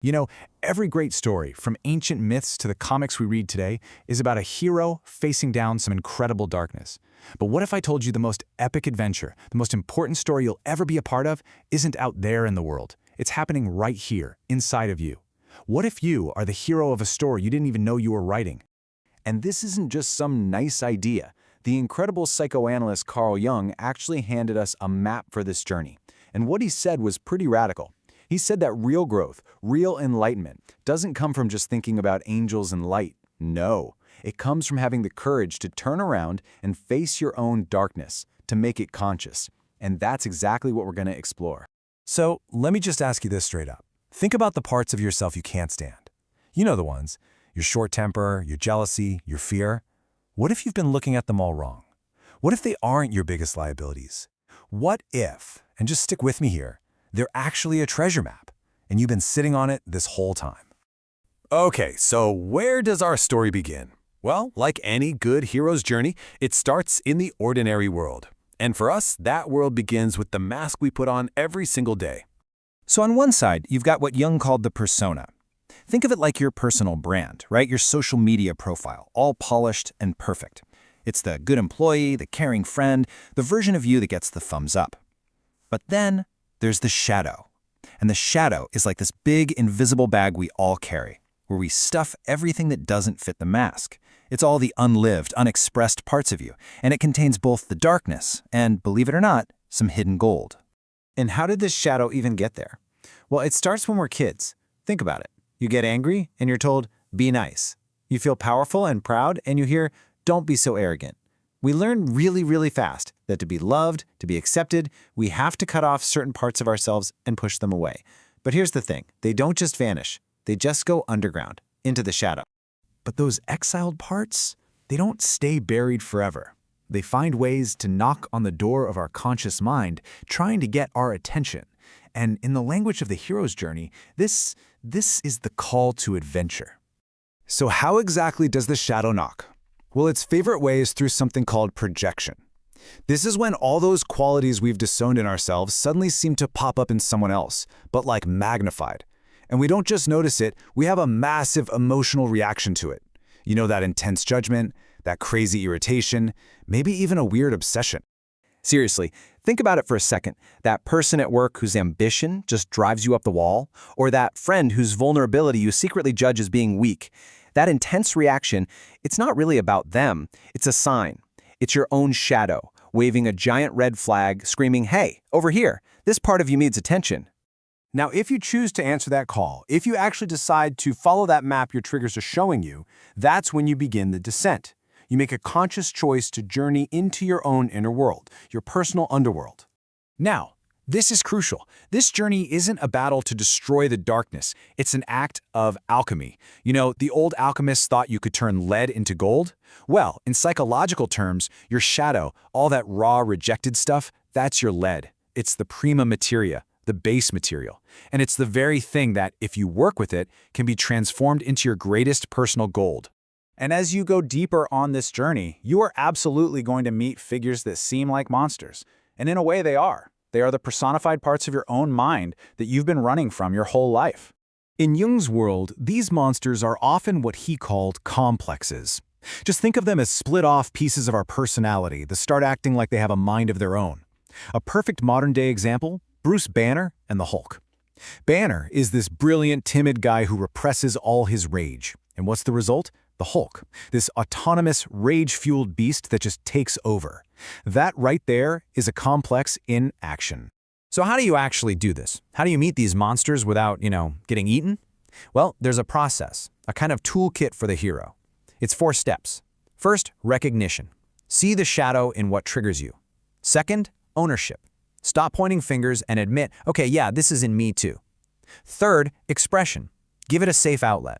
You know, every great story, from ancient myths to the comics we read today, is about a hero facing down some incredible darkness. But what if I told you the most epic adventure, the most important story you'll ever be a part of, isn't out there in the world? It's happening right here, inside of you. What if you are the hero of a story you didn't even know you were writing? And this isn't just some nice idea. The incredible psychoanalyst Carl Jung actually handed us a map for this journey. And what he said was pretty radical. He said that real growth, real enlightenment, doesn't come from just thinking about angels and light. No, it comes from having the courage to turn around and face your own darkness, to make it conscious. And that's exactly what we're going to explore. So let me just ask you this straight up. Think about the parts of yourself you can't stand. You know the ones. Your short temper, your jealousy, your fear. What if you've been looking at them all wrong? What if they aren't your biggest liabilities? What if, and just stick with me here, they're actually a treasure map, and you've been sitting on it this whole time? Okay, so where does our story begin? Well, like any good hero's journey, it starts in the ordinary world. And for us, that world begins with the mask we put on every single day. So on one side, you've got what Jung called the persona. Think of it like your personal brand, right? Your social media profile, all polished and perfect. It's the good employee, the caring friend, the version of you that gets the thumbs up. But then there's the shadow. And the shadow is like this big invisible bag we all carry, where we stuff everything that doesn't fit the mask. It's all the unlived, unexpressed parts of you, and it contains both the darkness and, believe it or not, some hidden gold. And how did this shadow even get there? Well, it starts when we're kids. Think about it. You get angry and you're told, be nice. You feel powerful and proud and you hear, don't be so arrogant. We learn really fast that to be loved, to be accepted, we have to cut off certain parts of ourselves and push them away. But here's the thing, they don't just vanish. They just go underground, into the shadow. But those exiled parts, they don't stay buried forever. They find ways to knock on the door of our conscious mind, trying to get our attention. And in the language of the hero's journey, this is the call to adventure. So how exactly does the shadow knock? Well, its favorite way is through something called projection. This is when all those qualities we've disowned in ourselves suddenly seem to pop up in someone else, but like magnified. And we don't just notice it, we have a massive emotional reaction to it. You know, that intense judgment, that crazy irritation, maybe even a weird obsession. Seriously, think about it for a second. That person at work whose ambition just drives you up the wall, or that friend whose vulnerability you secretly judge as being weak. That intense reaction, it's not really about them. It's a sign. It's your own shadow, waving a giant red flag, screaming, hey, over here, this part of you needs attention. Now, if you choose to answer that call, if you actually decide to follow that map your triggers are showing you, that's when you begin the descent. You make a conscious choice to journey into your own inner world, your personal underworld. Now, this is crucial. This journey isn't a battle to destroy the darkness. It's an act of alchemy. You know, the old alchemists thought you could turn lead into gold. Well, in psychological terms, your shadow, all that raw, rejected stuff, that's your lead. It's the prima materia, the base material. And it's the very thing that, if you work with it, can be transformed into your greatest personal gold. And as you go deeper on this journey, you are absolutely going to meet figures that seem like monsters. And in a way, they are. They are the personified parts of your own mind that you've been running from your whole life. In Jung's world, these monsters are often what he called complexes. Just think of them as split-off pieces of our personality that start acting like they have a mind of their own. A perfect modern-day example, Bruce Banner and the Hulk. Banner is this brilliant, timid guy who represses all his rage. And what's the result? The Hulk, this autonomous, rage-fueled beast that just takes over. That right there is a complex in action. So how do you actually do this? How do you meet these monsters without, getting eaten? Well, there's a process, a kind of toolkit for the hero. It's 4 steps. First, recognition. See the shadow in what triggers you. Second, ownership. Stop pointing fingers and admit, okay, yeah, this is in me too. Third, expression. Give it a safe outlet.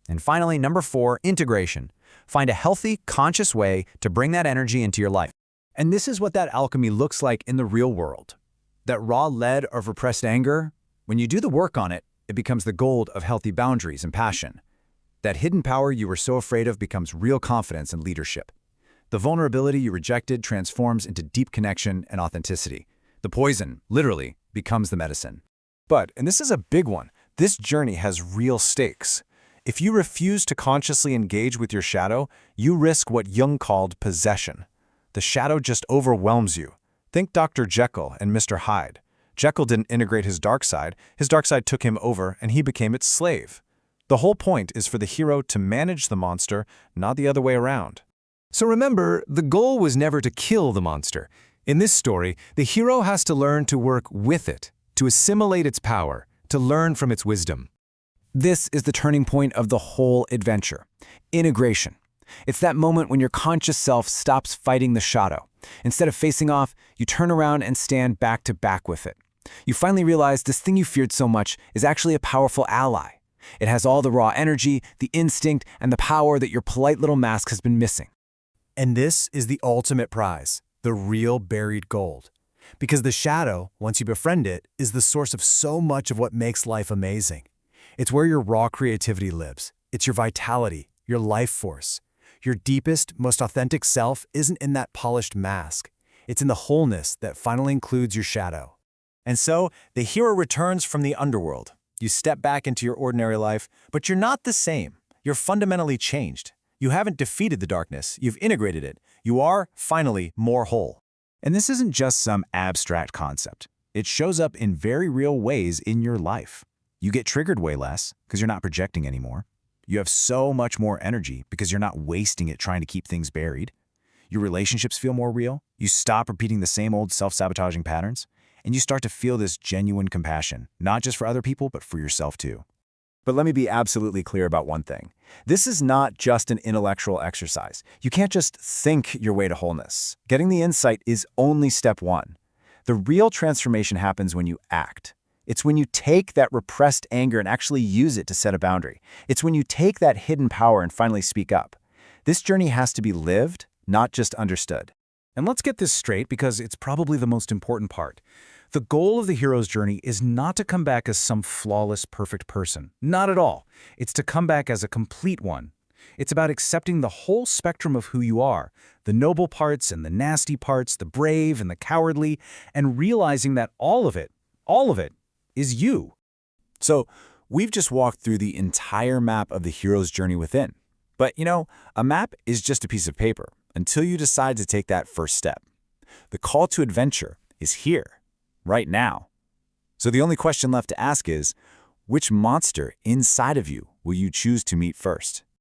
And finally, number 4, integration. Find a healthy, conscious way to bring that energy into your life. And this is what that alchemy looks like in the real world. That raw lead of repressed anger, when you do the work on it, it becomes the gold of healthy boundaries and passion. That hidden power you were so afraid of becomes real confidence and leadership. The vulnerability you rejected transforms into deep connection and authenticity. The poison, literally, becomes the medicine. But, and this is a big one, This journey has real stakes. If you refuse to consciously engage with your shadow, you risk what Jung called possession. The shadow just overwhelms you. Think Dr. Jekyll and Mr. Hyde. Jekyll didn't integrate his dark side took him over and he became its slave. The whole point is for the hero to manage the monster, not the other way around. So remember, the goal was never to kill the monster. In this story, the hero has to learn to work with it, to assimilate its power, to learn from its wisdom. This is the turning point of the whole adventure. Integration. It's that moment when your conscious self stops fighting the shadow. Instead of facing off, you turn around and stand back to back with it. You finally realize this thing you feared so much is actually a powerful ally. It has all the raw energy, the instinct, and the power that your polite little mask has been missing. And this is the ultimate prize, the real buried gold. Because the shadow, once you befriend it, is the source of so much of what makes life amazing. It's where your raw creativity lives. It's your vitality, your life force. Your deepest, most authentic self isn't in that polished mask. It's in the wholeness that finally includes your shadow. And so, the hero returns from the underworld. You step back into your ordinary life, but you're not the same. You're fundamentally changed. You haven't defeated the darkness, you've integrated it. You are, finally, more whole. And this isn't just some abstract concept. It shows up in very real ways in your life. You get triggered way less because you're not projecting anymore. You have so much more energy because you're not wasting it trying to keep things buried. Your relationships feel more real. You stop repeating the same old self-sabotaging patterns, and you start to feel this genuine compassion, not just for other people, but for yourself too. But let me be absolutely clear about one thing. This is not just an intellectual exercise. You can't just think your way to wholeness. Getting the insight is only step one. The real transformation happens when you act. It's when you take that repressed anger and actually use it to set a boundary. It's when you take that hidden power and finally speak up. This journey has to be lived, not just understood. And let's get this straight because it's probably the most important part. The goal of the hero's journey is not to come back as some flawless, perfect person. Not at all. It's to come back as a complete one. It's about accepting the whole spectrum of who you are, the noble parts and the nasty parts, the brave and the cowardly, and realizing that all of it, is you. So, we've just walked through the entire map of the hero's journey within. But, a map is just a piece of paper until you decide to take that first step. The call to adventure is here, right now. So the only question left to ask is, which monster inside of you will you choose to meet first?